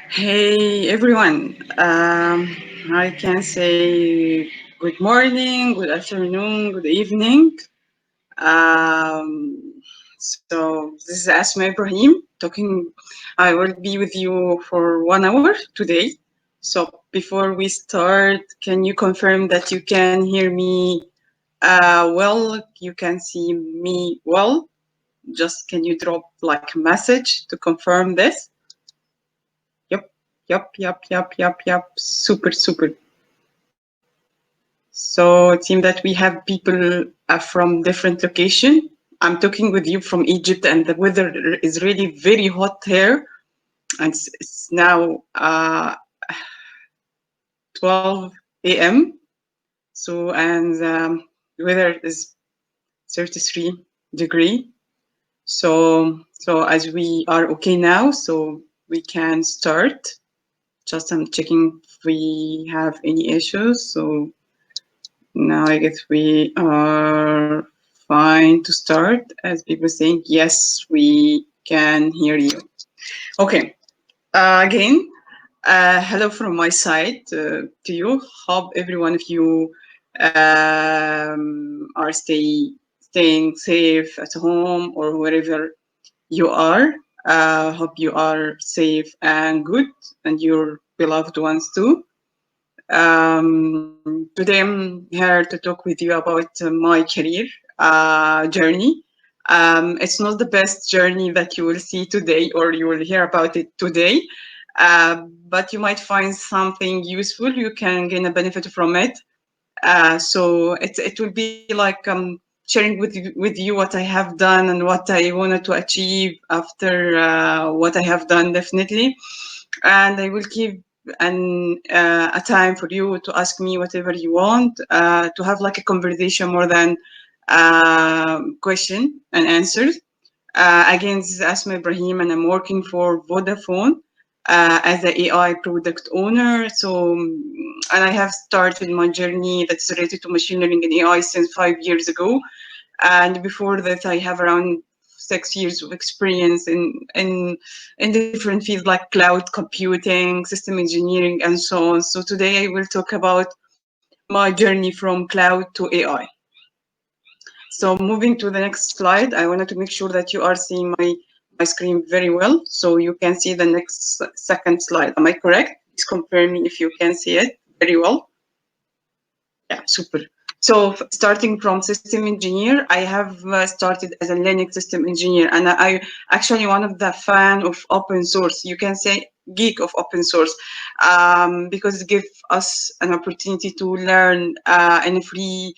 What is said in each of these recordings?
Hey everyone. I can say good morning, good afternoon, good evening. So this is Asmaa Ibrahim talking. I will be with you for 1 hour today. So before we start, can you confirm that you can hear me well? You can see me well? Just can you drop like a message to confirm this? Yep, yep. Super, super. So it seems that we have people from different location. I'm talking with you from Egypt, and the weather is really very hot here. And it's now 12 a.m. So and the weather is 33 degree. So as we are okay now, so we can start. Just I'm checking if we have any issues. So now I guess we are fine to start. As people saying, yes, we can hear you. Okay. Again, hello from my side to you. Hope every one of you are staying safe at home or wherever you are. Hope you are safe and good, and your beloved ones too. Today I'm here to talk with you about my career journey. It's not the best journey that you will see today or you will hear about it today, but you might find something useful. You can gain a benefit from it. So it will be like sharing with you what I have done and what I wanted to achieve after what I have done, definitely. And I will keep a time for you to ask me whatever you want, to have like a conversation more than question and answers. Again, this is Asma Ibrahim, and I'm working for Vodafone as an AI product owner. So, and I have started my journey that's related to machine learning and AI since 5 years ago. And before that, I have around 6 years of experience in different fields like cloud computing, system engineering, and so on. So today I will talk about my journey from cloud to AI. So moving to the next slide, I wanted to make sure that you are seeing my screen very well, so you can see the next second slide. Am I correct? Please confirm me if you can see it very well. Yeah, super. So starting from system engineer, I have started as a Linux system engineer, and I actually one of the fan of open source. You can say geek of open source, because it gives us an opportunity to learn in a free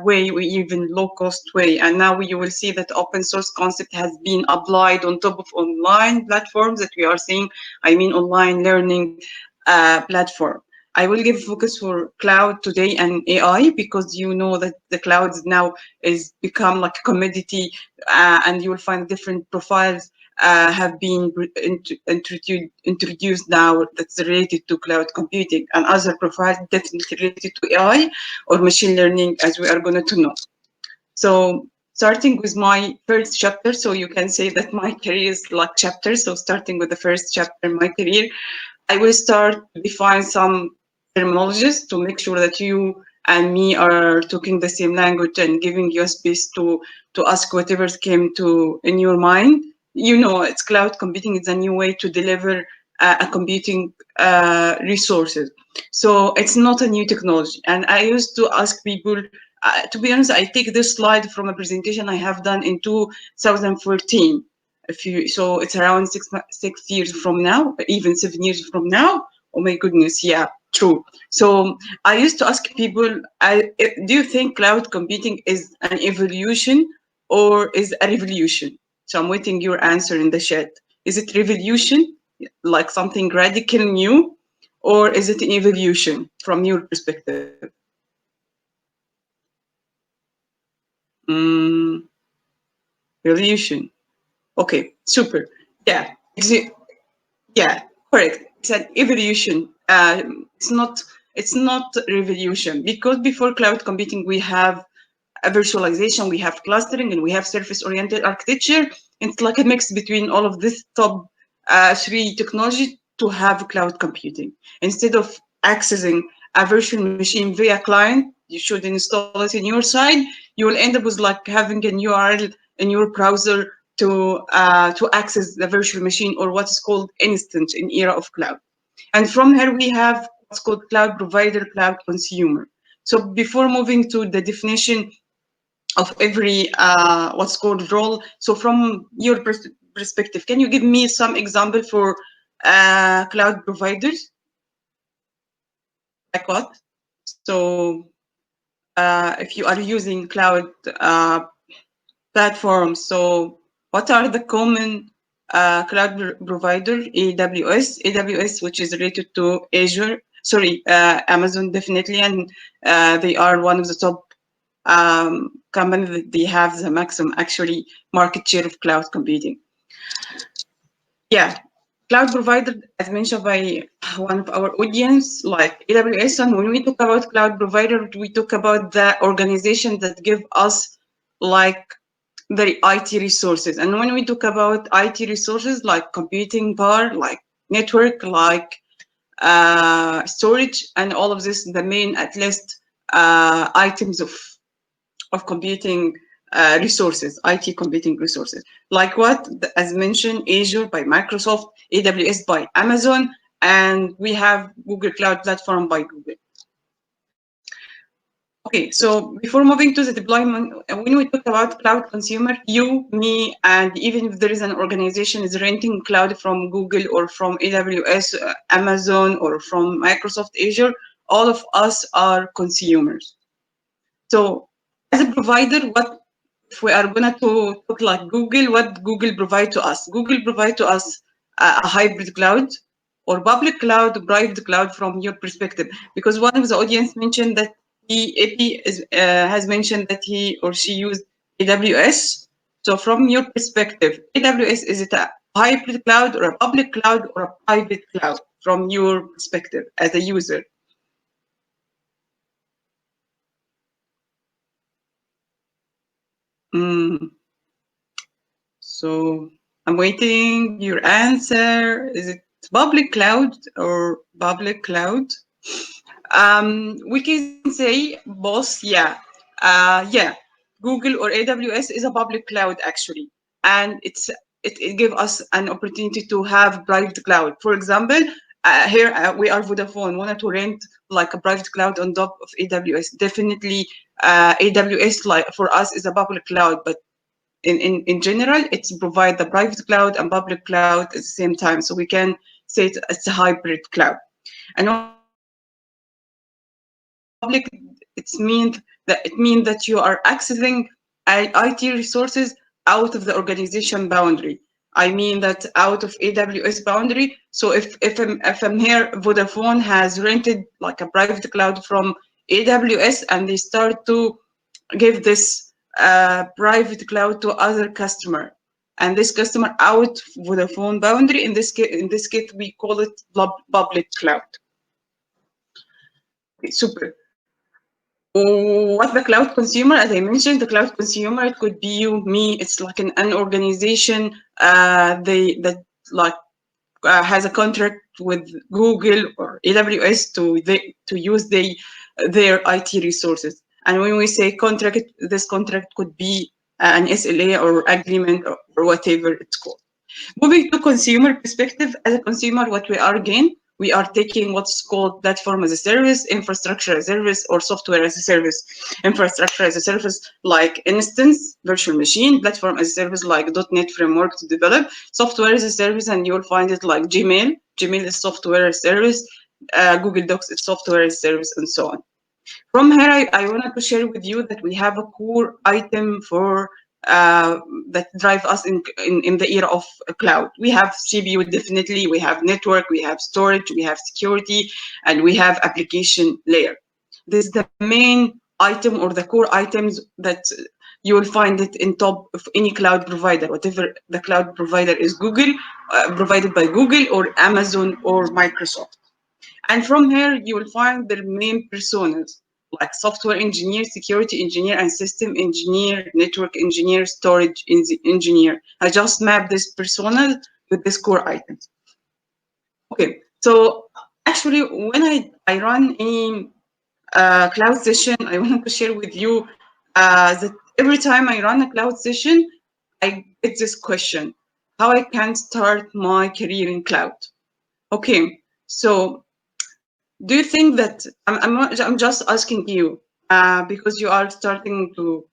way or even low cost way. And now you will see that open source concept has been applied on top of online platforms that we are seeing. I mean online learning platform. I will give focus for cloud today and AI because you know that the clouds now is become like a commodity, and you will find different profiles have been introduced now that's related to cloud computing, and other profiles definitely related to AI or machine learning, as we are going to know. So starting with my first chapter, so you can say that my career is like chapters. So starting with the first chapter in my career, I will start to define some terminologies to make sure that you and me are talking the same language and giving you a space to ask whatever came to in your mind. You know, it's cloud computing. It's a new way to deliver a computing resources. So it's not a new technology. And I used to ask people. To be honest, I take this slide from a presentation I have done in 2014. If you, so it's around 6 years from now, even 7 years from now. Oh my goodness, yeah, true. So I used to ask people, do you think cloud computing is an evolution or is a revolution? So I'm waiting your answer in the chat. Is it revolution, like something radical new, or is it an evolution from your perspective? Mm, revolution. Okay, super. Yeah, yeah, correct. It's an evolution. It's not revolution, because before cloud computing we have a virtualization, we have clustering, and we have surface-oriented architecture. It's like a mix between all of this top three technology to have cloud computing. Instead of accessing a virtual machine via client, you should install it in your side. You will end up with like having an URL in your browser to access the virtual machine, or what is called instance in era of cloud. And from here we have what's called cloud provider, cloud consumer. So before moving to the definition of every what's called role, so from your perspective, can you give me some example for cloud providers? Like what? So if you are using cloud platforms, so what are the common cloud provider? AWS, which is related to Azure, sorry, Amazon definitely, and they are one of the top companies that they have the maximum actually market share of cloud computing. Yeah, cloud provider, as mentioned by one of our audience, like AWS. And when we talk about cloud provider, we talk about the organization that give us like the IT resources. And when we talk about IT resources, like computing power, like network, like storage, and all of this, the main at least items of computing resources, IT computing resources. Like what, as mentioned, Azure by Microsoft, AWS by Amazon, and we have Google Cloud Platform by Google. Okay, so before moving to the deployment, when we talk about cloud consumer, you, me, and even if there is an organization is renting cloud from Google or from AWS, Amazon, or from Microsoft Azure, all of us are consumers. So as a provider, what if we are going to talk like Google, what Google provide to us? Google provide to us a hybrid cloud or public cloud, private cloud from your perspective. Because one of the audience mentioned that has mentioned that he or she used AWS. So from your perspective, AWS, is it a hybrid cloud or a public cloud or a private cloud from your perspective as a user? So I'm waiting your answer. Is it public cloud or public cloud? We can say both. Yeah, yeah. Google or AWS is a public cloud actually, and it gives us an opportunity to have private cloud. For example, here we are Vodafone wanted to rent like a private cloud on top of AWS. Definitely, AWS like for us is a public cloud, but in general, it's provide the private cloud and public cloud at the same time. So we can say it's a hybrid cloud. And when we say public, it means that you are accessing IT resources out of the organization boundary. I mean that out of AWS boundary. So if I'm here, Vodafone has rented like a private cloud from AWS, and they start to give this private cloud to other customer, and this customer out Vodafone boundary. In this case, we call it public cloud. Super. What the cloud consumer? As I mentioned, the cloud consumer, it could be you, me. It's like an organization. They that like has a contract with Google or AWS to use their IT resources. And when we say contract, this contract could be an SLA or agreement or whatever it's called. Moving to consumer perspective, as a consumer, what we are again, we are taking what's called platform as a service, infrastructure as a service, or software as a service. Infrastructure as a service, like instance, virtual machine, platform as a service, like .NET framework to develop, software as a service, and you'll find it like Gmail. Gmail is software as a service, Google Docs is software as a service, and so on. From here, I wanted to share with you that we have a core item for that drive us in the era of cloud. We have CPU, definitely, we have network, we have storage, we have security, and we have application layer. This is the main item or the core items that you will find it in top of any cloud provider, whatever the cloud provider is, Google, provided by Google or Amazon or Microsoft. And from here, you will find the main personas like software engineer, security engineer, and system engineer, network engineer, storage engineer. I just mapped this persona with these core items. Okay, so actually, when I run any cloud session, I wanted to share with you that every time I run a cloud session, I get this question: how I can start my career in cloud? Okay, so do you think that I'm just asking you because you are starting to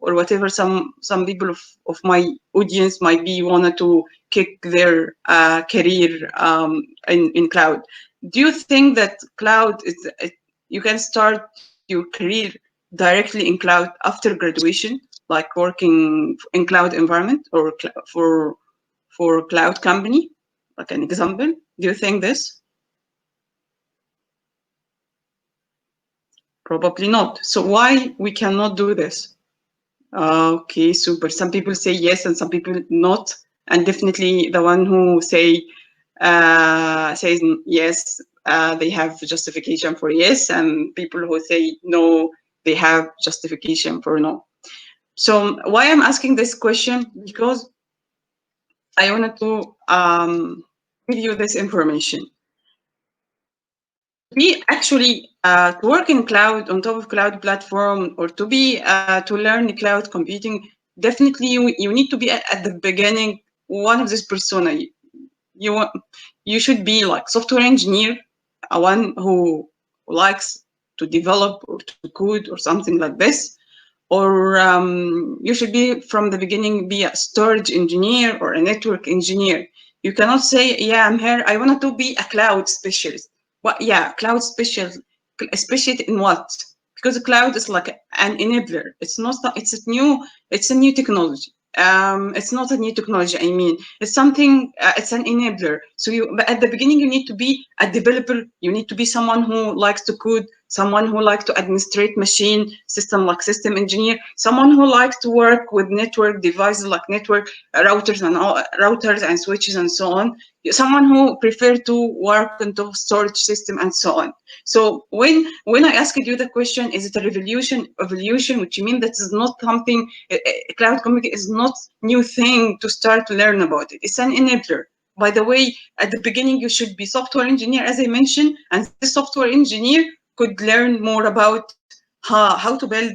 or whatever some people of my audience might be wanted to kick their career in cloud. Do you think that cloud is you can start your career directly in cloud after graduation, like working in cloud environment or for cloud company, like an example? Do you think this? Probably not. So why we cannot do this? Okay, super. Some people say yes and some people not. And definitely the one who says yes, they have justification for yes, and people who say no, they have justification for no. So why I'm asking this question? Because I wanted to give you this information. Be actually to work in cloud on top of cloud platform or to be to learn cloud computing, definitely you need to be at the beginning one of this persona. You want you should be like software engineer, one who likes to develop or to code or something like this, or you should be from the beginning be a storage engineer or a network engineer. You cannot say, yeah, I'm here, I wanted to be a cloud specialist. What? Yeah, cloud specialist in what? Because cloud is like an enabler. It's not, it's a new technology. It's not a new technology, I mean it's something, it's an enabler. So you, but at the beginning you need to be a developer, you need to be someone who likes to code, someone who likes to administrate machine system, like system engineer, someone who likes to work with network devices like network routers and switches and so on, someone who prefer to work on top storage system and so on. So when I asked you the question, is it a evolution, which means that is not something, cloud computing is not new thing to start to learn about it. It's an enabler. By the way, at the beginning, you should be software engineer, as I mentioned, and this software engineer could learn more about how to build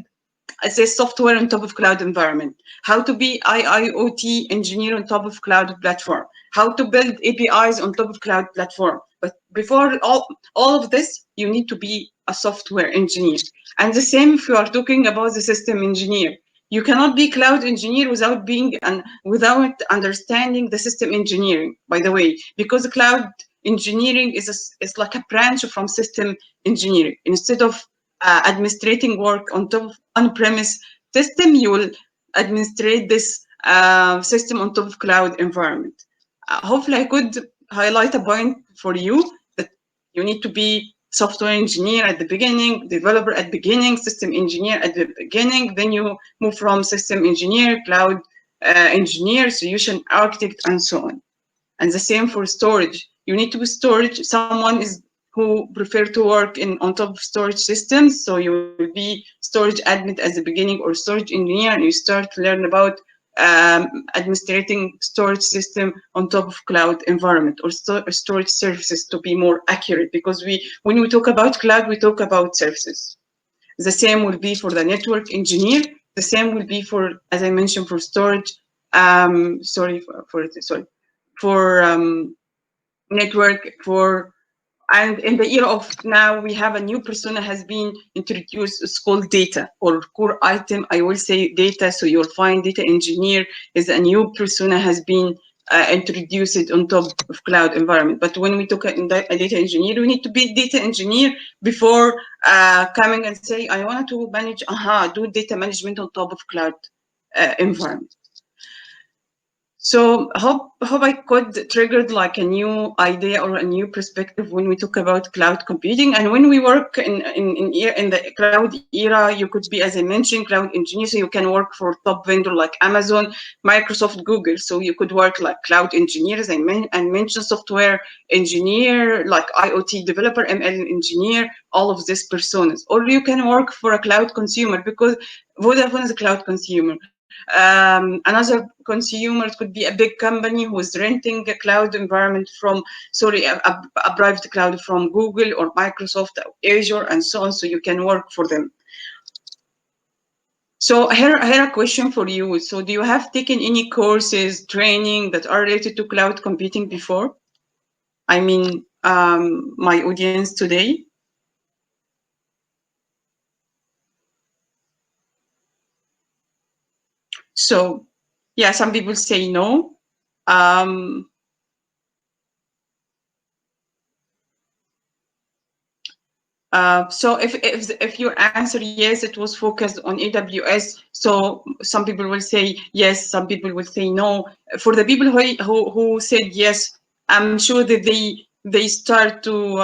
this software on top of cloud environment, how to be IIoT engineer on top of cloud platform, how to build APIs on top of cloud platform. But before all of this, you need to be a software engineer. And the same if you are talking about the system engineer. You cannot be cloud engineer without being and without understanding the system engineering, by the way, because cloud engineering is like a branch from system engineering. Instead of administrating work on top of on-premise system, you will administrate this system on top of cloud environment. Hopefully, I could highlight a point for you that you need to be software engineer at the beginning, developer at the beginning, system engineer at the beginning. Then you move from system engineer, cloud engineer, solution architect, and so on. And the same for storage. You need to be storage. Someone is who prefer to work in on top of storage systems. So you will be storage admin at the beginning or storage engineer, and you start to learn about administrating storage system on top of cloud environment or storage services to be more accurate. Because when we talk about cloud, we talk about services. The same will be for the network engineer. The same will be for, as I mentioned, for storage. For network, for, and in the era of now we have a new persona has been introduced. It's called data or core item, I will say data. So you'll find data engineer is a new persona has been introduced on top of cloud environment. But when we talk in a data engineer, we need to be data engineer before coming and say I want to manage do data management on top of cloud environment. So hope I could triggered like a new idea or a new perspective when we talk about cloud computing. And when we work in the cloud era, you could be, as I mentioned, cloud engineer. So you can work for top vendor like Amazon, Microsoft, Google. So you could work like cloud engineer, as I mentioned, software engineer, like IoT developer, ML engineer, all of these personas. Or you can work for a cloud consumer, because Vodafone is a cloud consumer. Another consumer, it could be a big company who's renting a cloud environment from, sorry, a private cloud from Google or Microsoft or Azure and so on, so you can work for them. So here a question for you. So do you have taken any courses, training that are related to cloud computing before? I mean, my audience today. So yeah, some people say no. Um, so if your answer yes, it was focused on AWS. So some people will say yes, some people will say no. For the people who said yes, I'm sure that they start to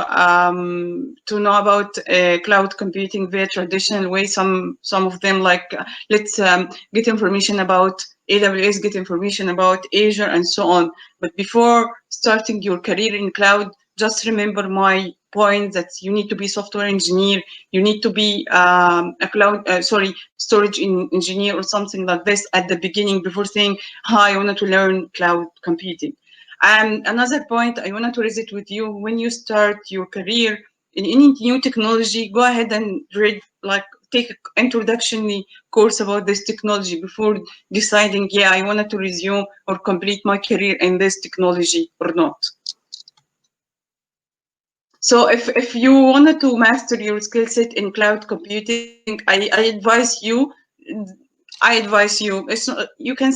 know about cloud computing via traditional way. Some of them like let's get information about AWS, get information about Azure, and so on. But before starting your career in cloud, just remember my point that you need to be software engineer, you need to be a cloud, storage engineer or something like this at the beginning before saying, hi, I wanted to learn cloud computing. And another point I wanted to raise it with you, when you start your career in any new technology, go ahead and read, like take an introductory course about this technology before deciding, yeah, I wanted to resume or complete my career in this technology or not. So if you wanted to master your skill set in cloud computing, I advise you. I advise you. It's not, you can.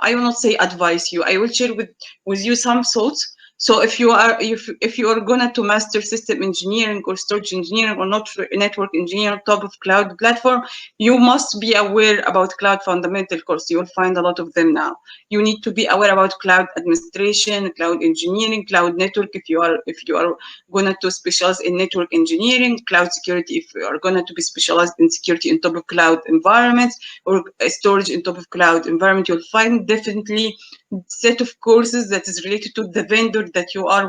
I will not say advise you. I will share with you some thoughts. So if you are gonna to master system engineering or storage engineering or not network engineering on top of cloud platform, you must be aware about cloud fundamental course. You will find a lot of them now. You need to be aware about cloud administration, cloud engineering, cloud network. If you are going to specialize in network engineering, cloud security, if you are going to be specialized in security on top of cloud environments or storage on top of cloud environment, you'll find definitely set of courses that is related to the vendor that you are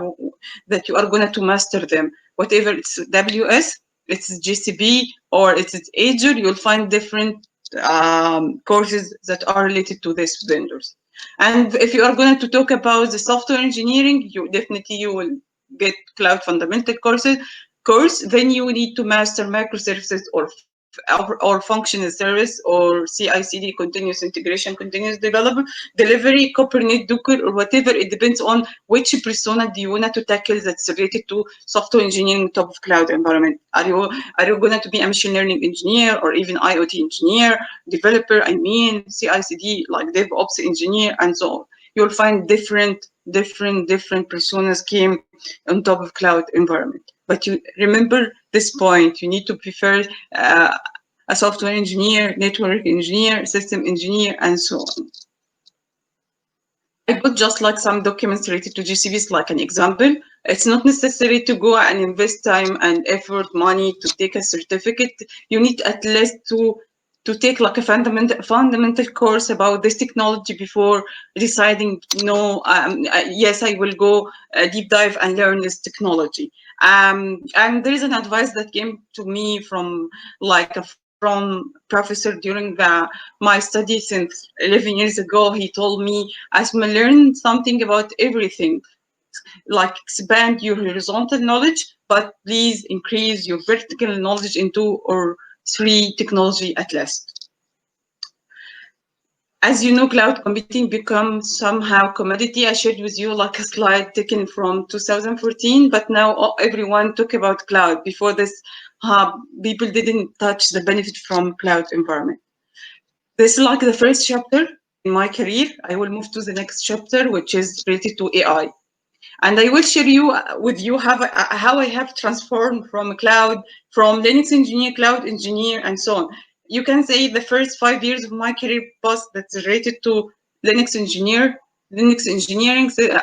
going to master them. Whatever it's AWS, it's GCP, or it's Azure, you'll find different courses that are related to these vendors. And if you are going to talk about the software engineering, you will get cloud fundamental course. Then you need to master microservices or functional service or CI/CD, continuous integration, continuous delivery, Kubernetes, Docker, or whatever. It depends on which persona do you want to tackle that's related to software engineering top of cloud environment. Are you going to be a machine learning engineer or even IoT engineer, developer? I mean, CI/CD like DevOps engineer, and so on. You'll find different personas came on top of cloud environment. But you remember this point. You need to prefer a software engineer, network engineer, system engineer, and so on. I put just like some documents related to GCPs like an example. It's not necessary to go and invest time and effort, money to take a certificate. You need at least to take like a fundamental course about this technology before deciding, no, yes, I will go deep dive and learn this technology. And there is an advice that came to me from professor during my study since 11 years ago. He told me, Asma, learn something about everything, like expand your horizontal knowledge, but please increase your vertical knowledge in 2 or 3 technology at least. As you know, cloud computing becomes somehow commodity. I shared with you like a slide taken from 2014, but now everyone talk about cloud. Before this, people didn't touch the benefit from cloud environment. This is like the first chapter in my career. I will move to the next chapter, which is related to AI. And I will share with you how I have transformed from Linux engineer, cloud engineer, and so on. You can say the first 5 years of my career path that's related to Linux engineering,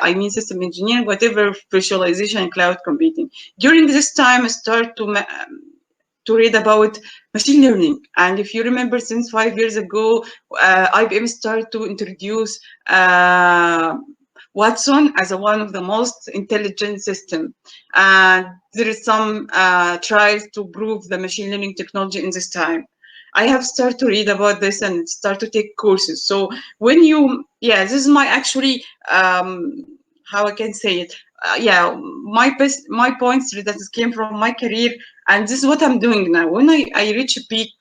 I mean system engineering, whatever, virtualization and cloud computing. During this time, I start to read about machine learning. And if you remember, since 5 years ago, IBM started to introduce Watson as one of the most intelligent system. And there is some trials to prove the machine learning technology in this time. I have started to read about this and start to take courses. So when you, yeah, this is my actually, how I can say it. Yeah, my points that came from my career, and this is what I'm doing now. When I reach a peak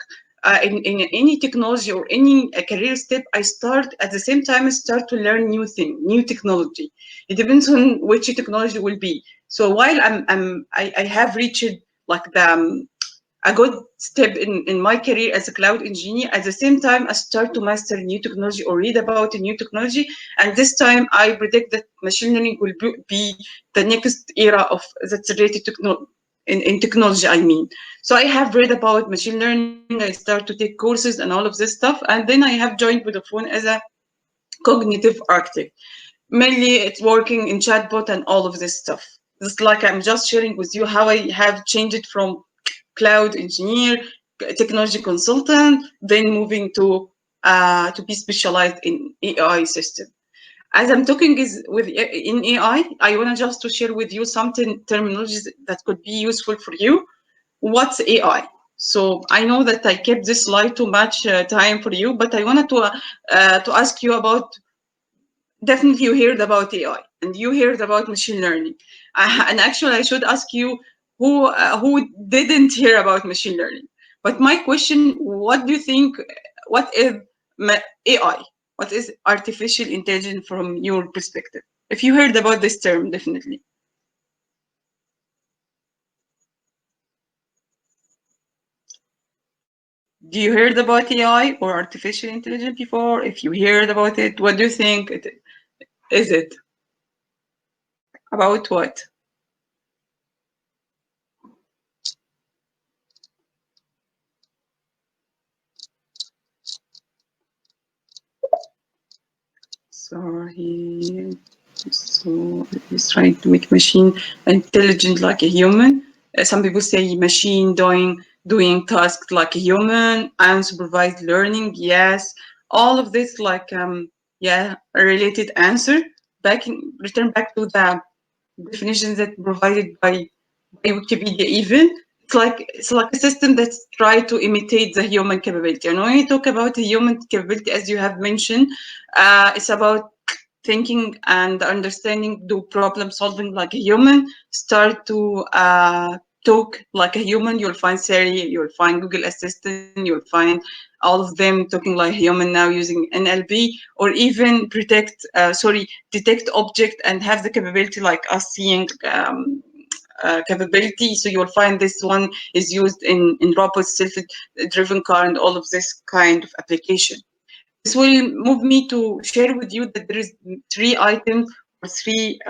in any technology or any career step, I start at the same time. I start to learn new thing, new technology. It depends on which technology will be. So while I have reached like a good step in my career as a cloud engineer. At the same time, I start to master new technology or read about a new technology. And this time, I predict that machine learning will be the next era of that's related to in technology. I mean, so I have read about machine learning. I start to take courses and all of this stuff, and then I have joined Vodafone as a cognitive architect. Mainly, it's working in chatbot and all of this stuff. Just like I'm just sharing with you how I have changed from cloud engineer, technology consultant, then moving to be specialized in AI system. As I'm talking is with in AI, I want to just to share with you some terminologies that could be useful for you. What's AI? So I know that I kept this slide too much time for you, but I wanted to ask you about. Definitely, you heard about AI and you heard about machine learning. And actually, I should ask you who didn't hear about machine learning. But my question: what do you think? What is AI? What is artificial intelligence from your perspective? If you heard about this term, definitely. Do you heard about AI or artificial intelligence before? If you heard about it, what do you think it is? It about what? So he's trying to make machine intelligent like a human. Some people say machine doing tasks like a human, unsupervised learning. Yes, all of this like yeah, a related answer. Return back to the definitions that provided by Wikipedia. Even it's like a system that's try to imitate the human capability. And when you talk about the human capability, as you have mentioned, it's about thinking and understanding, do problem solving like a human, start to talk like a human. You'll find Siri, you'll find Google Assistant, you'll find all of them talking like human now using NLP, or even detect object and have the capability like us seeing capability. So you'll find this one is used in robots, self-driven car, and all of this kind of application. This will move me to share with you that there is three items or three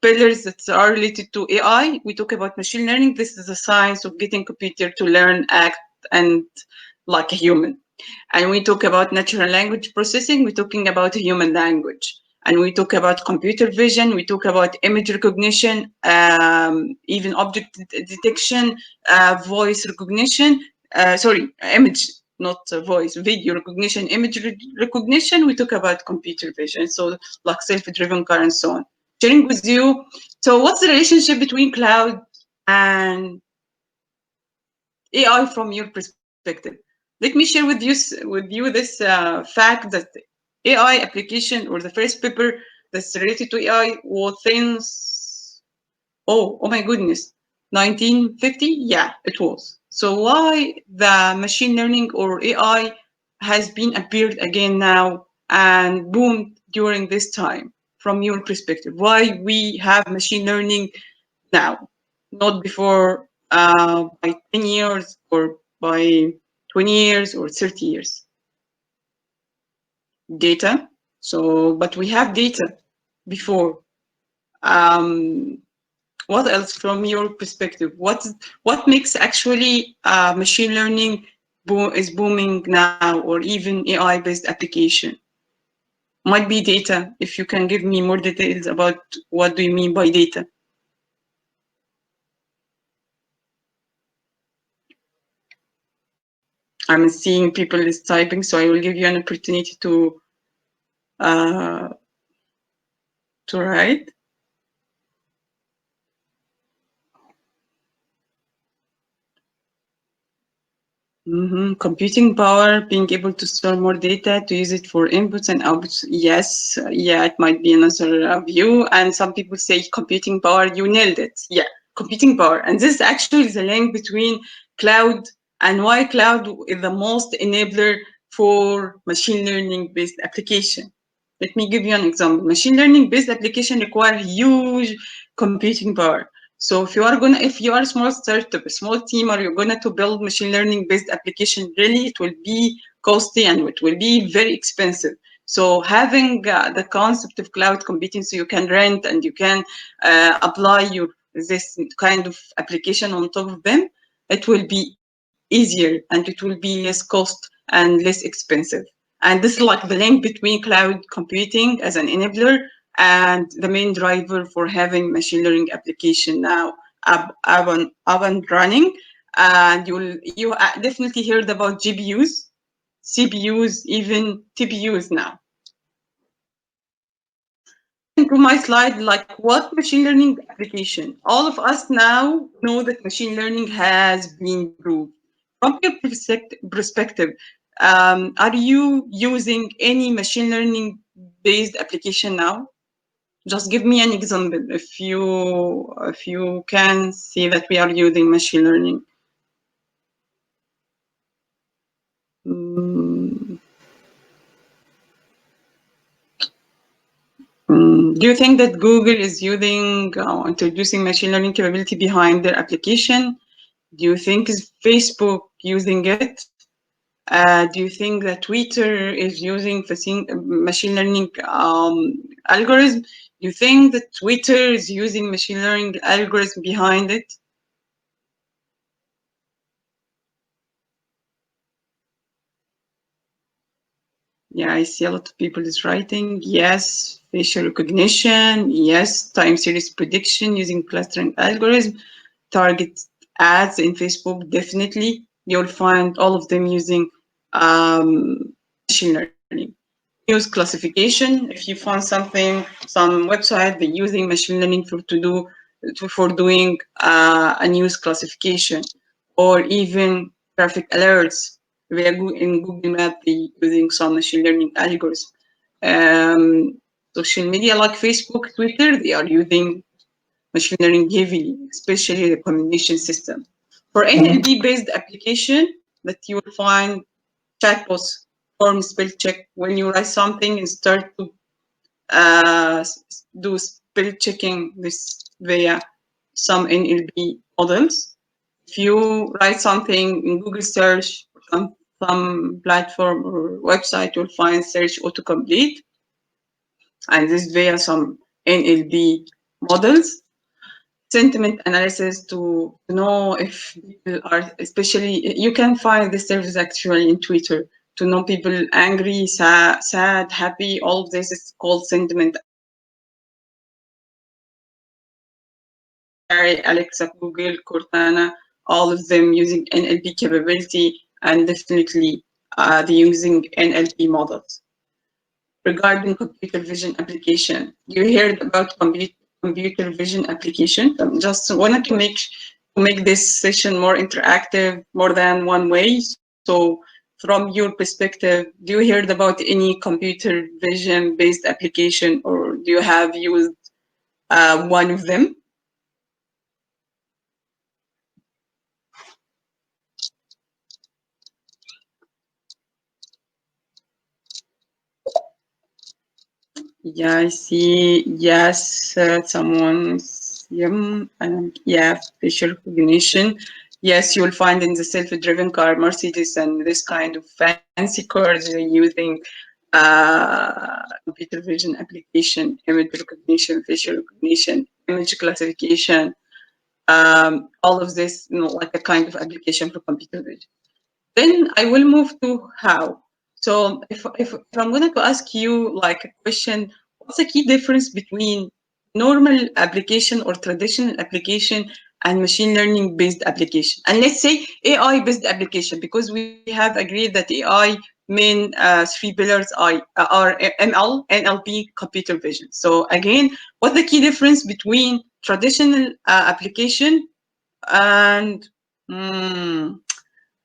pillars that are related to AI. We talk about machine learning. This is the science of getting computer to learn, act, and like a human. And we talk about natural language processing. We're talking about human language. And we talk about computer vision. We talk about image recognition, even object detection, voice recognition. Sorry, image, not voice, video recognition, image recognition. We talk about computer vision, so like self-driven car and so on. Sharing with you. So, what's the relationship between cloud and AI from your perspective? Let me share with you this fact that AI application or the first paper that's related to AI was since oh my goodness, 1950. Yeah, it was. So why the machine learning or AI has been appeared again now and boomed during this time from your perspective? Why we have machine learning now, not before by 10 years or by 20 years or 30 years. Data. So, but we have data before. Um, what else from your perspective? What makes actually machine learning is booming now, or even AI based application? Might be data. If you can give me more details about what do you mean by data? I'm seeing people is typing, so I will give you an opportunity uh, to write. Computing power, being able to store more data, to use it for inputs and outputs. Yes, yeah, it might be another view. And some people say computing power, you nailed it. Yeah, computing power. And this actually is a link between cloud and why cloud is the most enabler for machine learning based application. Let me give you an example. Machine learning based application require huge computing power. So if you are a small startup, a small team, or you're gonna to build machine learning based application, really it will be costly and it will be very expensive. So having the concept of cloud computing, so you can rent and you can apply your this kind of application on top of them, it will be easier and it will be less cost and less expensive. And this is like the link between cloud computing as an enabler and the main driver for having machine learning application now up and running. And you definitely heard about GPUs, CPUs, even TPUs now. To my slide, like what machine learning application? All of us now know that machine learning has been proved. From your perspective, are you using any machine learning based application now? Just give me an example if you can see that we are using machine learning. Mm, do you think that Google is using introducing machine learning capability behind their application? Do you think is Facebook using it? Do you think that Twitter is using machine learning algorithm? Do you think that Twitter is using machine learning algorithm behind it? Yeah, I see a lot of people is writing. Yes, facial recognition. Yes, time series prediction using clustering algorithm. Target ads in Facebook. Definitely, you'll find all of them using machine learning. News classification. If you find some website they're using machine learning for doing a news classification, or even traffic alerts. In Google Map, they're using some machine learning algorithms. Social media like Facebook, Twitter, they are using machine learning heavily, especially the recommendation system. For NLP-based application that you will find chatbots, form spell check when you write something and start to uh, do spell checking this via some NLP models. If you write something in Google search on some platform or website, you'll find search autocomplete, and this via some NLP models. Sentiment analysis to know if people are, especially you can find this service actually in Twitter to know people angry, sad, happy. All of this is called sentiment analysis. Siri, Alexa, Google, Cortana, all of them using NLP capability, and definitely they're using NLP models. Regarding computer vision application, you heard about computer vision application. Just wanted to make this session more interactive, more than one way. So from your perspective, do you heard about any computer vision based application, or do you have used one of them? Yeah, I see. Yes, someone's yeah, facial recognition. Yes, you'll find in the self-driven car, Mercedes and this kind of fancy cars they're using computer vision application, image recognition, facial recognition, image classification, all of this, like a kind of application for computer vision. Then I will move to how. So if I'm going to ask you like a question, what's the key difference between normal application or traditional application and machine learning based application? And let's say AI based application, because we have agreed that AI main three pillars are ML, NLP, computer vision. So again, what's the key difference between traditional application and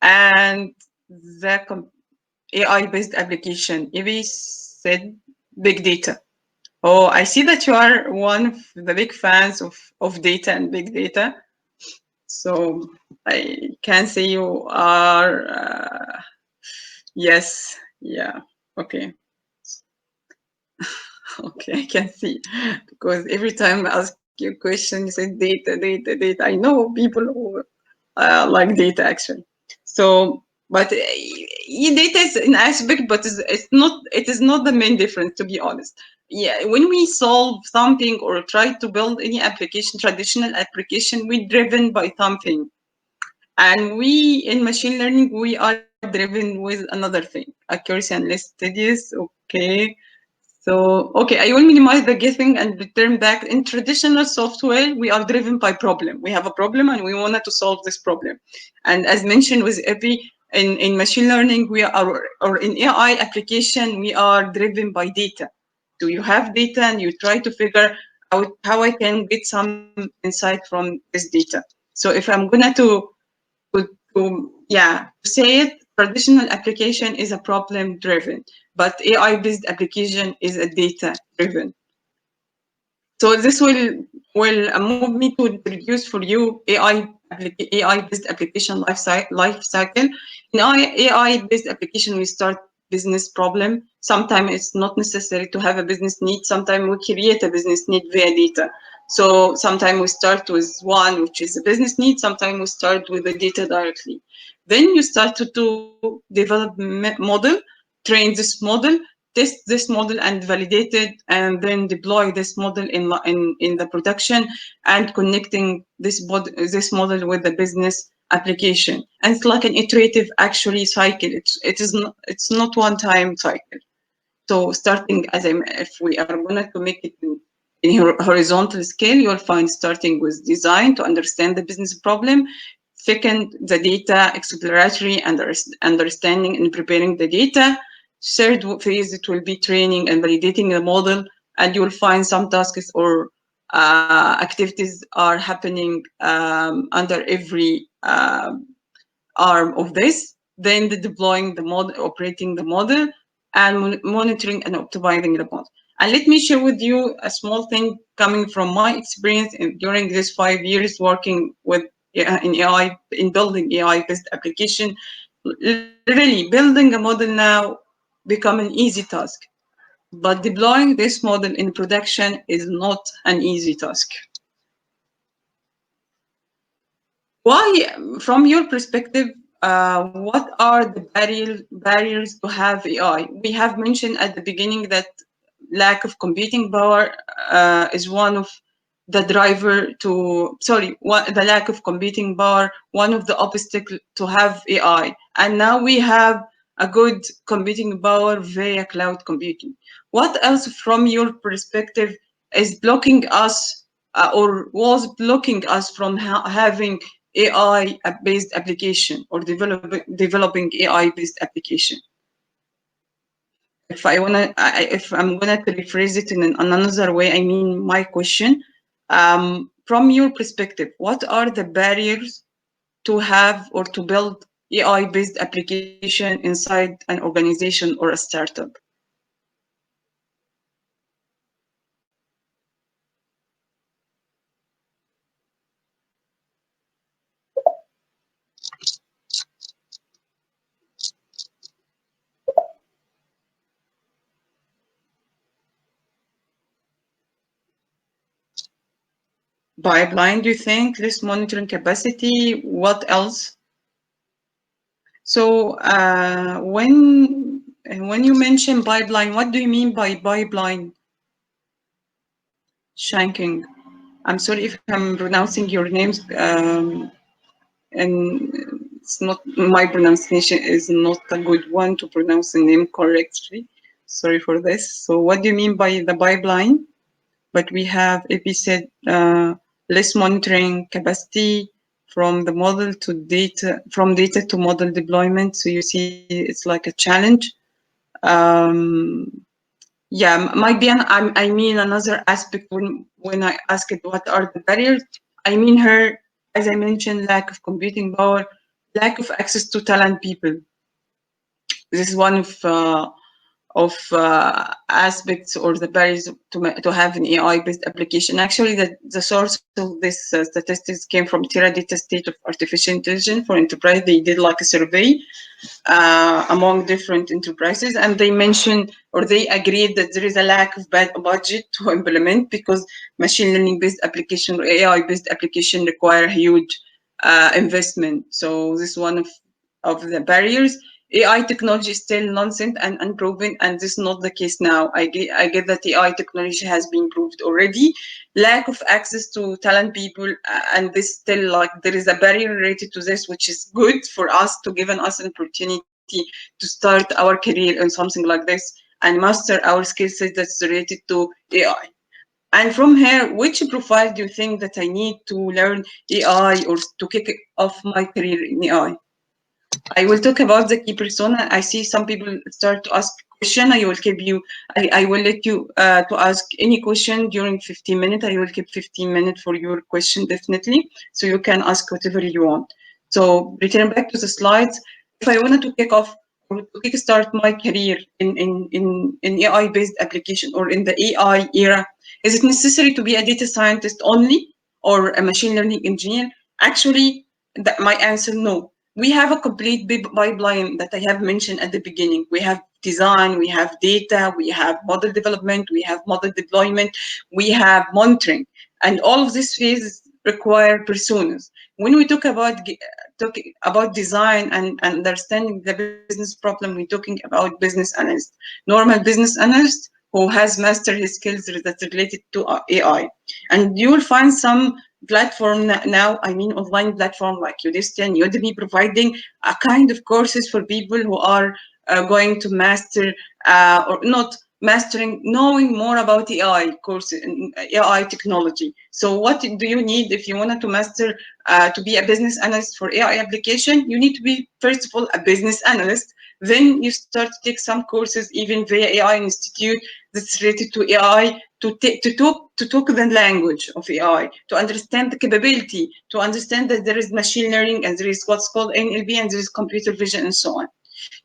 and the AI-based application. Maybe said big data. Oh, I see that you are one of the big fans of data and big data. So I can say you are, yes, yeah, okay. Okay, I can see because every time I ask you a question, you say data, data, data. I know people who like data actually. So, but data is an aspect, but it's not. It is not the main difference, to be honest. Yeah, when we solve something or try to build any application, traditional application, we're driven by something. And we in machine learning, we are driven with another thing, accuracy and less studies. Okay. So, okay, I will minimize the guessing and return back. In traditional software, we are driven by problem. We have a problem and we wanted to solve this problem. And as mentioned with Epi, in machine learning, we are, or in AI application, we are driven by data. So you have data and you try to figure out how I can get some insight from this data. So if I'm gonna to say it, traditional application is a problem driven, but AI based application is a data driven. So this will move me to introduce for you AI based application life cycle. In AI based application, we start business problem. Sometimes it's not necessary to have a business need. Sometimes we create a business need via data. So sometimes we start with one, which is a business need. Sometimes we start with the data directly. Then you start to develop model, train this model, test this model and validate it, and then deploy this model in the production and connecting this model with the business application. And it's like an iterative actually cycle. It's not one time cycle. So starting if we are going to make it in horizontal scale, you'll find starting with design to understand the business problem. Second, the data exploratory and understanding and preparing the data. Third phase, it will be training and validating the model, and you'll find some tasks or activities are happening under every arm of this. Then the deploying the model, operating the model, and monitoring and optimizing the model. And let me share with you a small thing coming from my experience during these 5 years working with in AI, in building AI-based application. Really, building a model now become an easy task, but deploying this model in production is not an easy task. Why, from your perspective, what are the barriers to have AI? We have mentioned at the beginning that lack of computing power is one of the driver to, the lack of computing power, one of the obstacles to have AI. And now we have a good computing power via cloud computing. What else, from your perspective, is blocking us or was blocking us from having AI-based application or developing AI-based application? If I'm gonna rephrase it in another way, I mean my question. From your perspective, what are the barriers to have or to build AI-based application inside an organization or a startup? Pipeline, do you think? Less monitoring capacity? What else? So when you mention pipeline, what do you mean by pipeline? Shanking. I'm sorry if I'm pronouncing your names, and it's not, my pronunciation is not a good one to pronounce the name correctly. Sorry for this. So what do you mean by the pipeline? But we have, if we said less monitoring capacity from the model to data, from data to model deployment. So you see, it's like a challenge. Yeah, might be I mean another aspect when I asked what are the barriers. I mean her, as I mentioned, lack of computing power, lack of access to talent people. This is one of aspects or the barriers to have an AI-based application. Actually, the source of this statistics came from Teradata State of Artificial Intelligence for Enterprise. They did like a survey among different enterprises, and they mentioned or they agreed that there is a lack of budget to implement because machine learning based application or AI based application require huge investment. So this is one of the barriers. AI technology is still nonsense and unproven, and this is not the case now. I get that AI technology has been proved already. Lack of access to talent people, and this still like there is a barrier related to this, which is good for us to given us an opportunity to start our career in something like this and master our skill set that's related to AI. And from here, which profile do you think that I need to learn AI or to kick off my career in AI? I will talk about the key persona. I see some people start to ask question. I will keep you. I will let you to ask any question during 15 minutes. I will keep 15 minutes for your question definitely, so you can ask whatever you want. So return back to the slides. If I wanted to kick off or to kickstart my career in AI based application or in the AI era, is it necessary to be a data scientist only or a machine learning engineer? Actually, my answer no. We have a complete pipeline that I have mentioned at the beginning. We have design, we have data, we have model development, we have model deployment, we have monitoring, and all of these phases require personas. When we talk about design and understanding the business problem, we're talking about business analyst, normal business analyst who has mastered his skills that's related to AI. And you will find some platform now, I mean online platform like Udemy and Udemy providing a kind of courses for people who are going to master or not mastering, knowing more about AI courses and AI technology. So what do you need if you wanted to master to be a business analyst for AI application? You need to be, first of all, a business analyst. Then you start to take some courses even via AI Institute that's related to AI to talk the language of AI, to understand the capability, to understand that there is machine learning and there is what's called NLP and there is computer vision and so on.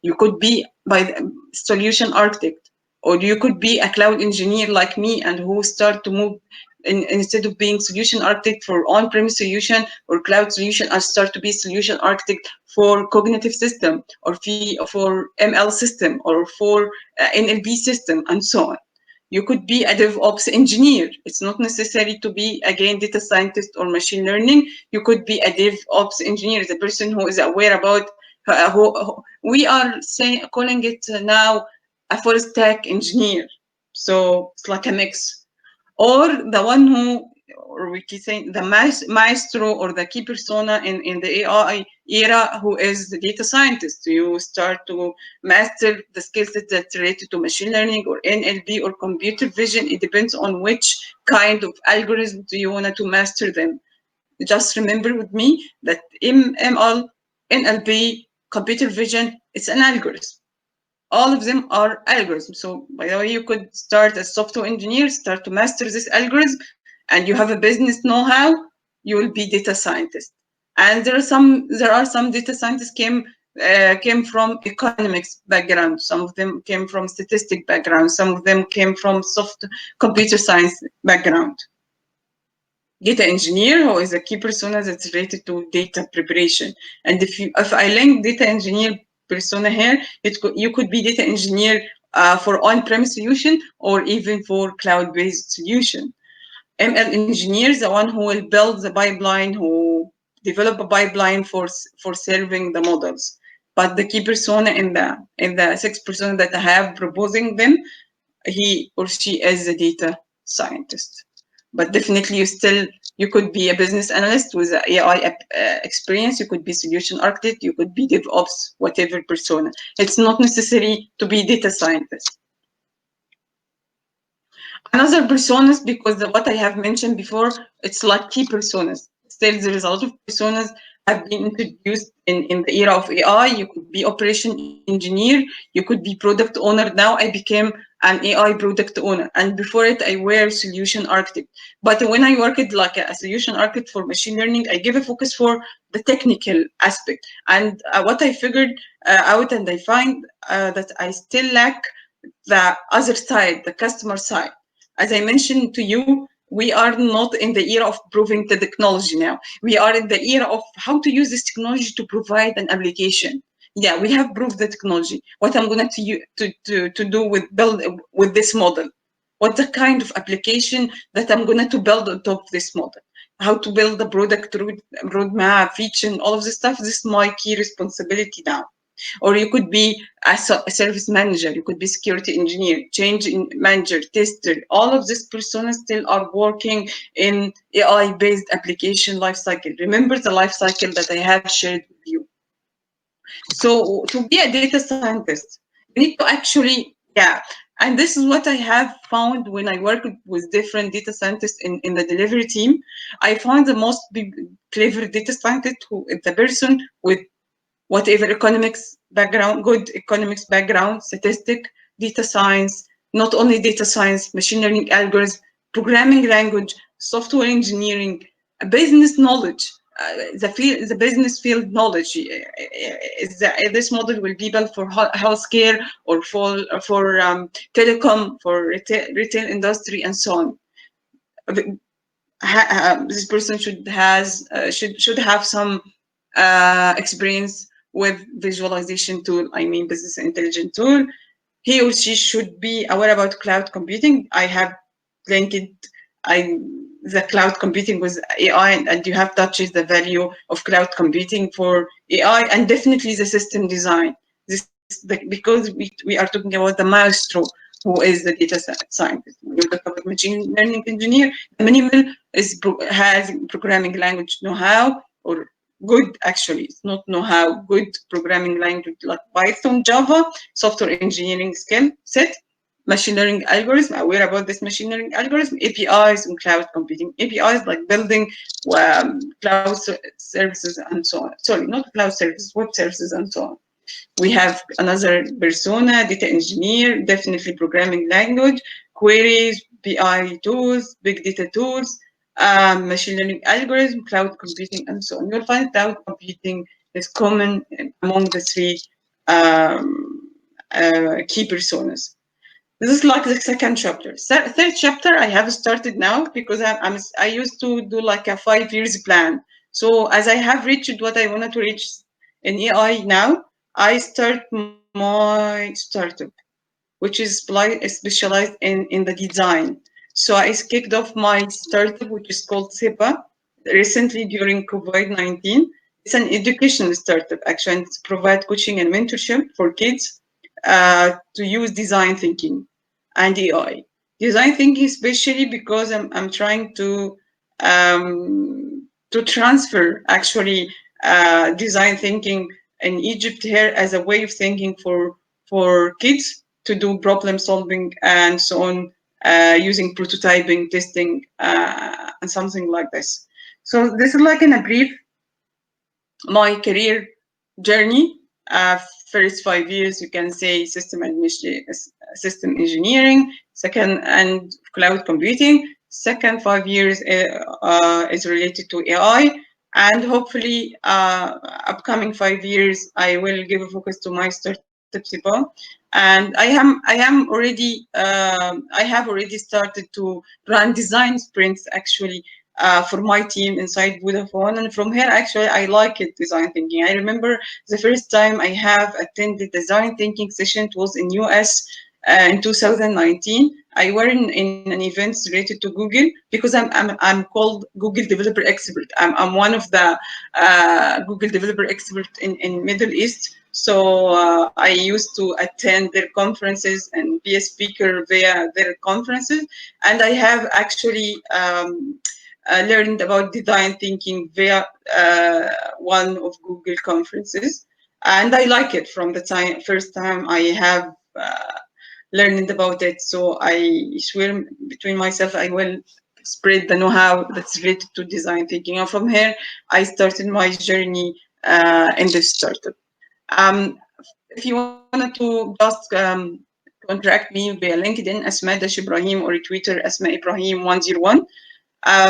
You could be by the solution architect, or you could be a cloud engineer like me and who start to move instead of being solution architect for on-premise solution or cloud solution, I start to be solution architect for cognitive system or for ML system or for NLP system and so on. You could be a DevOps engineer. It's not necessary to be, again, data scientist or machine learning. You could be a DevOps engineer, the person who is aware about, we are calling it now a full stack engineer. So it's like a mix. Or the one who, or we keep saying the maestro or the key persona in the AI era who is the data scientist. You start to master the skill set that's related to machine learning or NLP or computer vision. It depends on which kind of algorithm do you want to master them. Just remember with me that ML, NLP, computer vision, it's an algorithm. All of them are algorithms. So by the way, you could start as software engineer, start to master this algorithm, and you have a business know-how, you will be data scientist. And there are some data scientists came from economics background. Some of them came from statistic background. Some of them came from soft computer science background. Data engineer, who is a key persona that's related to data preparation. And if I link data engineer persona here, you could be data engineer for on-premise solution or even for cloud-based solution. ML engineer is the one who will build the pipeline, who develop a pipeline for serving the models. But the key persona in the six persona that I have proposing them, he or she is a data scientist. But definitely you could be a business analyst with AI experience, you could be solution architect, you could be DevOps, whatever persona. It's not necessary to be data scientist. Another personas, because what I have mentioned before, it's like key personas. Still, there is a lot of personas have been introduced in the era of AI. You could be operation engineer, you could be product owner. Now I became an AI product owner, and before it, I were solution architect. But when I worked like a solution architect for machine learning, I gave a focus for the technical aspect. And what I figured out, and I find that I still lack the other side, the customer side. As I mentioned to you, we are not in the era of proving the technology now. We are in the era of how to use this technology to provide an application. Yeah, we have proved the technology. What I'm going to do with build with this model. What the kind of application that I'm going to build on top of this model. How to build the product roadmap, feature, and all of this stuff. This is my key responsibility now. Or you could be a service manager, you could be security engineer, change manager, tester. All of these personas still are working in AI based application lifecycle. Remember the lifecycle that I have shared with you. So to be a data scientist, you need to actually, yeah. And this is what I have found when I work with different data scientists in the delivery team. I found the most clever data scientist who is the person with whatever economics background, good economics background, statistic, data science, not only data science, machine learning algorithms, programming language, software engineering, business knowledge. The business field knowledge is that this model will be built for healthcare or for telecom, for retail industry, and so on. This person should have some experience with visualization tool. I mean, business intelligence tool. He or she should be aware about cloud computing. I have linked the cloud computing with AI, and you have touched the value of cloud computing for AI, and definitely the system design. Because we are talking about the maestro who is the data scientist. When you talk about machine learning engineer, the minimal has programming language know-how, or good, actually, it's not know-how, good programming language like Python, Java, software engineering skill set, machine learning algorithm, aware about this machine learning algorithm, APIs, and cloud computing. APIs like building cloud services and so on. Sorry, not cloud services, web services and so on. We have another persona, data engineer, definitely programming language, queries, BI tools, big data tools, machine learning algorithm, cloud computing, and so on. You'll find cloud computing is common among the three key personas. This is like the second chapter. Third chapter I have started now because I used to do like a 5 years plan. So as I have reached what I wanted to reach in AI now, I start my startup, which is specialized in the design. So I kicked off my startup, which is called SEPA, recently during COVID-19. It's an educational startup, actually, and it's provide coaching and mentorship for kids to use design thinking and AI. Design thinking, especially because I'm trying to transfer actually design thinking in Egypt here as a way of thinking for kids to do problem solving and so on, using prototyping, testing, and something like this. So this is like in a brief my career journey. First 5 years, you can say system engineering, second, and cloud computing. Second 5 years is related to AI, and hopefully upcoming 5 years I will give a focus to my startup SIPA. And I have already started to run design sprints actually for my team inside Vodafone. And from here, actually, I like it, design thinking. I remember the first time I have attended design thinking session, it was in US in 2019. I were in an event related to Google because I'm called Google Developer Expert. I'm one of the Google Developer Expert in Middle East. So I used to attend their conferences and be a speaker via their conferences. And I have actually learned about design thinking via one of Google conferences, and I like it from the first time I have learned about it. So I swear between myself, I will spread the know-how that's related to design thinking. And from here, I started my journey in this startup. If you wanted to just contact me via LinkedIn, Asmaa Ibrahim, or Twitter, Asmaa Ibrahim 101.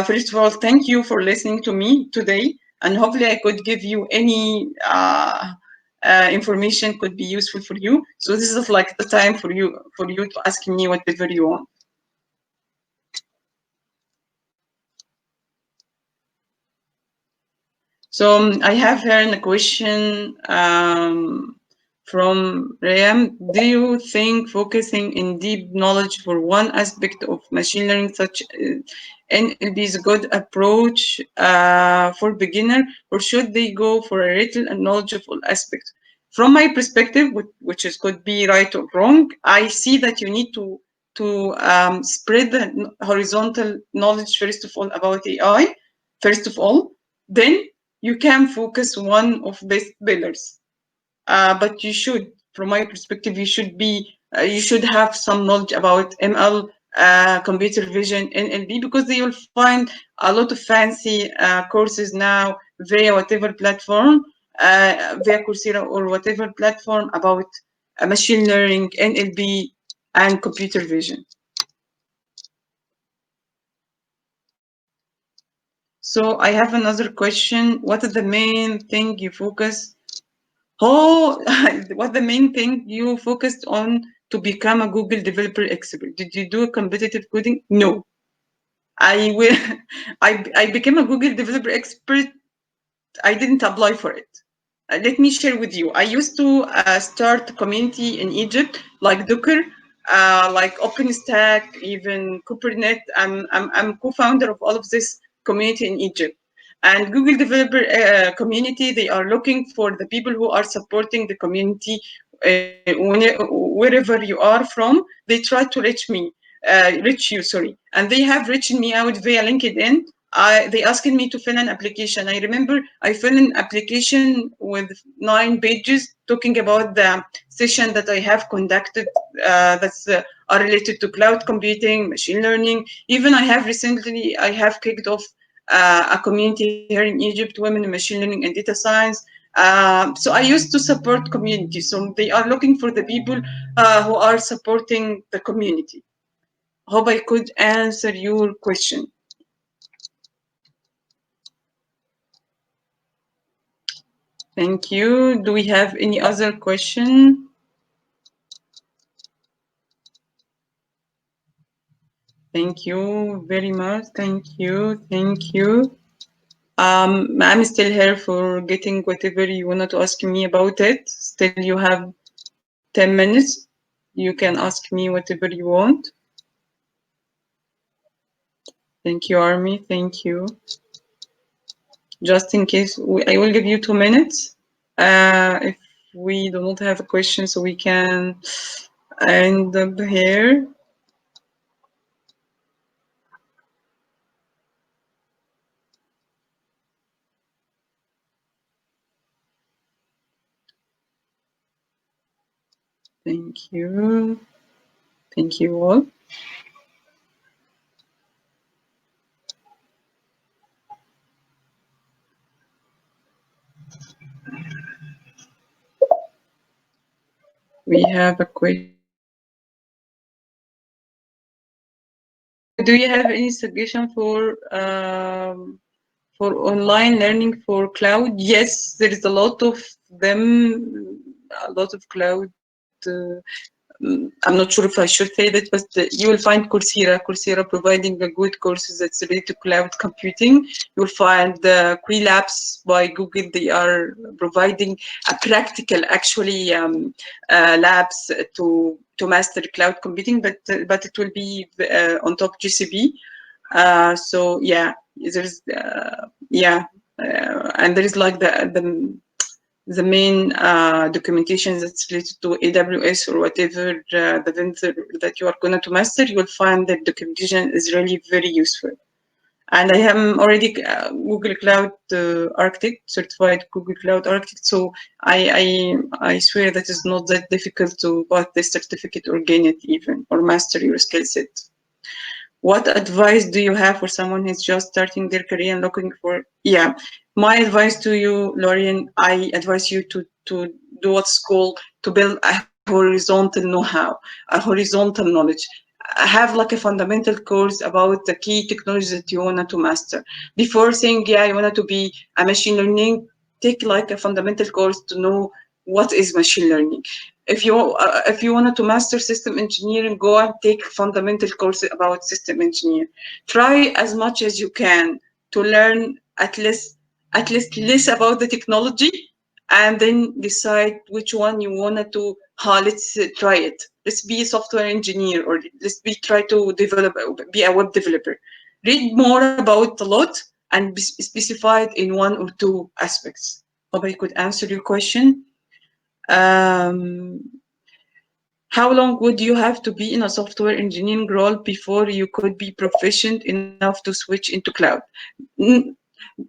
First of all, thank you for listening to me today, and hopefully I could give you any information could be useful for you. So this is like the time for you to ask me whatever you want. So I have here a question from Rayam. Do you think focusing in deep knowledge for one aspect of machine learning, such as NLP, is a good approach for beginner, or should they go for a little and knowledge of all aspects? From my perspective, which is could be right or wrong, I see that you need to spread the horizontal knowledge first of all about AI. First of all, then you can focus one of these pillars. But you should, from my perspective, you should have some knowledge about ML, computer vision, NLP, because you will find a lot of fancy courses now via whatever platform, via Coursera or whatever platform about machine learning, NLP, and computer vision. So I have another question. What is the main thing you focus Oh, what the main thing you focused on to become a Google developer expert? Did you do competitive coding? No. I will. I became a Google developer expert. I didn't apply for it. Let me share with you. I used to start a community in Egypt, like Docker, like OpenStack, even Kubernetes. I'm co-founder of all of this community in Egypt. And Google Developer Community, they are looking for the people who are supporting the community wherever you are from. They try to reach you, sorry. And they have reached me out via LinkedIn. They asked me to fill an application. I remember I filled an application with 9 pages talking about the session that I have conducted that's are related to cloud computing, machine learning. Even I have kicked off a community here in Egypt, Women in Machine Learning and Data Science. So I used to support communities. So they are looking for the people who are supporting the community. Hope I could answer your question. Thank you. Do we have any other question? Thank you very much. Thank you. Thank you. I'm still here for getting whatever you wanted to ask me about it. Still, you have 10 minutes. You can ask me whatever you want. Thank you, Army. Thank you. Just in case, I will give you 2 minutes. If we do not have a question, so we can end up here. Thank you. Thank you all. We have a question. Do you have any suggestion for online learning for cloud? Yes, there is a lot of them, a lot of cloud. I'm not sure if I should say that, but you will find Coursera providing a good courses that's related to cloud computing. You'll find Labs by Google. They are providing a practical, actually, labs to master cloud computing, but it will be on top GCP. So yeah, there's and there is like the main documentation that's related to AWS or whatever the vendor that you are going to master, you will find that documentation is really very useful. And I am already Google Cloud Architect, certified Google Cloud Architect. So I swear that it's not that difficult to pass this certificate or gain it even or master your skill set. What advice do you have for someone who's just starting their career and looking for? Yeah, my advice to you, Lorian, I advise you to do what's called to build a horizontal know-how, a horizontal knowledge. Have like a fundamental course about the key technologies that you wanted to master. Before saying, yeah, you wanted to be a machine learning, take like a fundamental course to know what is machine learning. If you wanted to master system engineering, go and take fundamental courses about system engineering. Try as much as you can to learn at least less about the technology, and then decide which one you wanted to. Let's try it. Let's be a software engineer, or let's be try to develop, be a web developer. Read more about a lot and be specified in one or two aspects. Hope I could answer your question. Um, how long would you have to be in a software engineering role before you could be proficient enough to switch into cloud? N-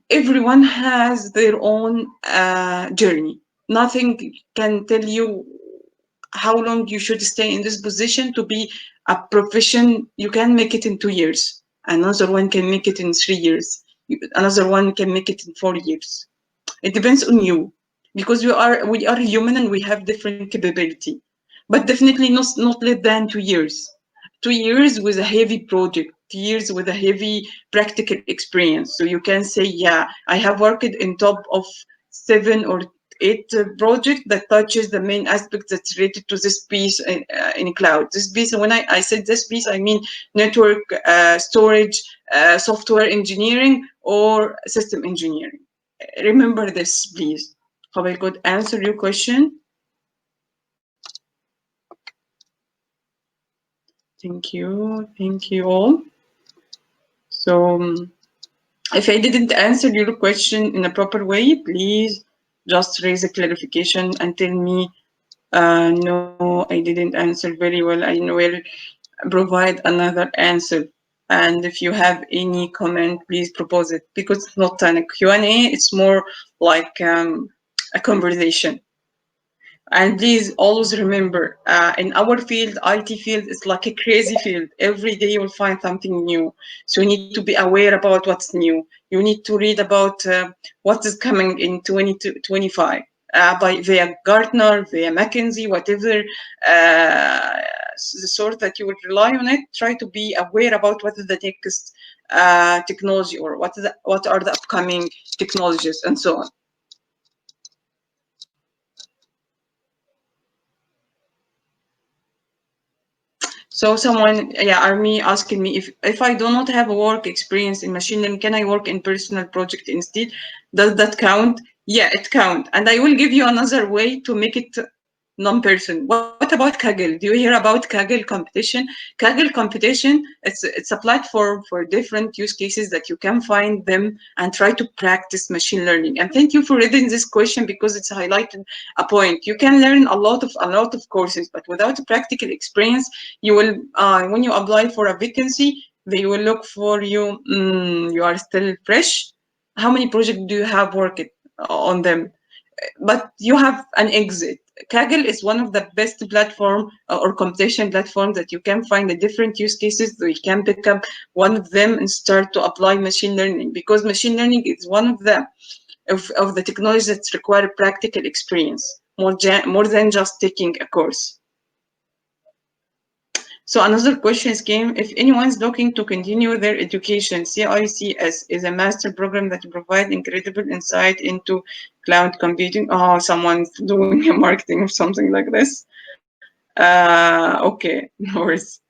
Everyone has their own journey. Nothing can tell you how long you should stay in this position to be a profession. You can make it in 2 years. Another one can make it in 3 years. Another one can make it in 4 years. It depends on you, because we are human and we have different capability, but definitely not less than 2 years. 2 years with a heavy project, 2 years with a heavy practical experience. So you can say, yeah, I have worked in top of 7 or 8 project that touches the main aspect that's related to this piece in cloud. This piece, when I said this piece, I mean network storage, software engineering, or system engineering. Remember this, please. Hope I could answer your question. Thank you. Thank you all. So, if I didn't answer your question in a proper way, please just raise a clarification and tell me, no, I didn't answer very well. I will provide another answer. And if you have any comment, please propose it, because it's not a Q&A, it's more like a conversation. And please always remember, in our field, IT field is like a crazy field. Every day you will find something new. So you need to be aware about what's new. You need to read about what is coming in 2025 via Gartner, via McKinsey, whatever the source that you would rely on it. Try to be aware about what is the next technology, or what are the upcoming technologies, and so on. So someone, yeah, Army asking me if I do not have a work experience in machine learning, can I work in personal project instead? Does that count? Yeah, it count. And I will give you another way to make it non-person. What about Kaggle? Do you hear about Kaggle competition? Kaggle competition, it's a platform for different use cases that you can find them and try to practice machine learning. And thank you for reading this question, because it's highlighted a point. You can learn a lot of courses, but without a practical experience, you will when you apply for a vacancy, they will look for you. You are still fresh. How many projects do you have worked on them? But you have an exit. Kaggle is one of the best platform or competition platforms that you can find the different use cases. So you can pick up one of them and start to apply machine learning, because machine learning is one of the technologies that require practical experience more than just taking a course. So another question came, if anyone's looking to continue their education, CICS is a master program that provides incredible insight into cloud computing. Oh, someone's doing a marketing or something like this. Okay, no worries.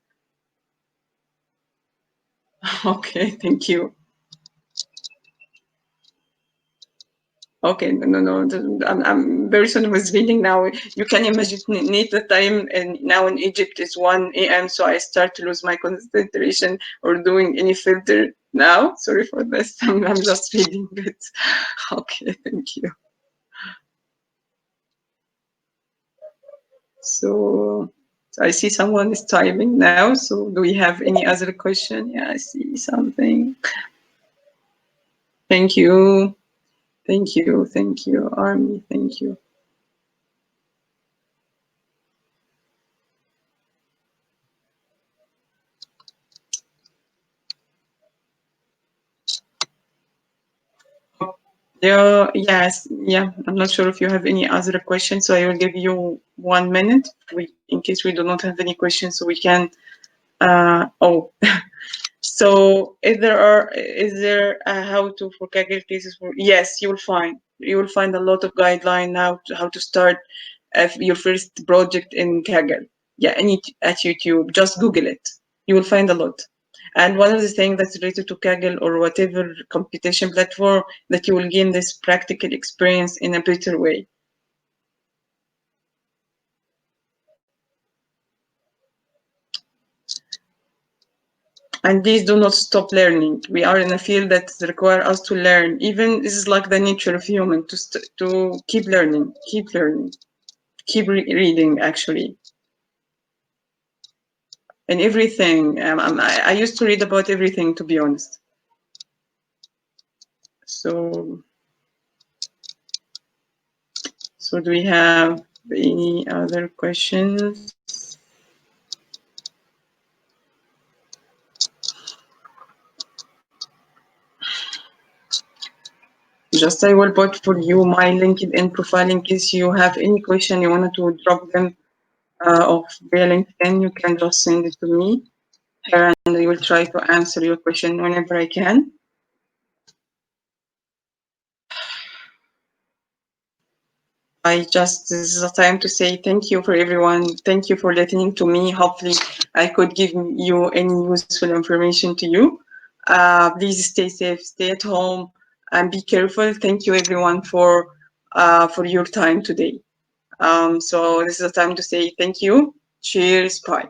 Okay, thank you. Okay, no. I'm very soon was reading now. You can imagine the time, and now in Egypt is 1 a.m. So I start to lose my concentration or doing any filter now. Sorry for this. I'm just reading it. Okay, thank you. So I see someone is typing now. So do we have any other question? Yeah, I see something. Thank you. Thank you, Army. Thank you. Yes, yeah. I'm not sure if you have any other questions, so I will give you 1 minute. In case we do not have any questions, so we can. Oh, so is there how to for Kaggle cases for? Yes, you will find a lot of guideline now to how to start your first project in Kaggle. Yeah, any at YouTube, just Google it. You will find a lot. And one of the things that's related to Kaggle or whatever computation platform that you will gain this practical experience in a better way. And please do not stop learning. We are in a field that requires us to learn. Even this is like the nature of human to keep learning, keep reading. Actually, and everything. I used to read about everything, to be honest. So, so do we have any other questions? Just I will put for you my LinkedIn profile in case you have any question you wanted to drop them of via LinkedIn. You can just send it to me here, and I will try to answer your question whenever I can. This is a time to say thank you for everyone. Thank you for listening to me. Hopefully, I could give you any useful information to you. Please stay safe, stay at home, and be careful. Thank you, everyone, for your time today. So this is a time to say thank you. Cheers. Bye.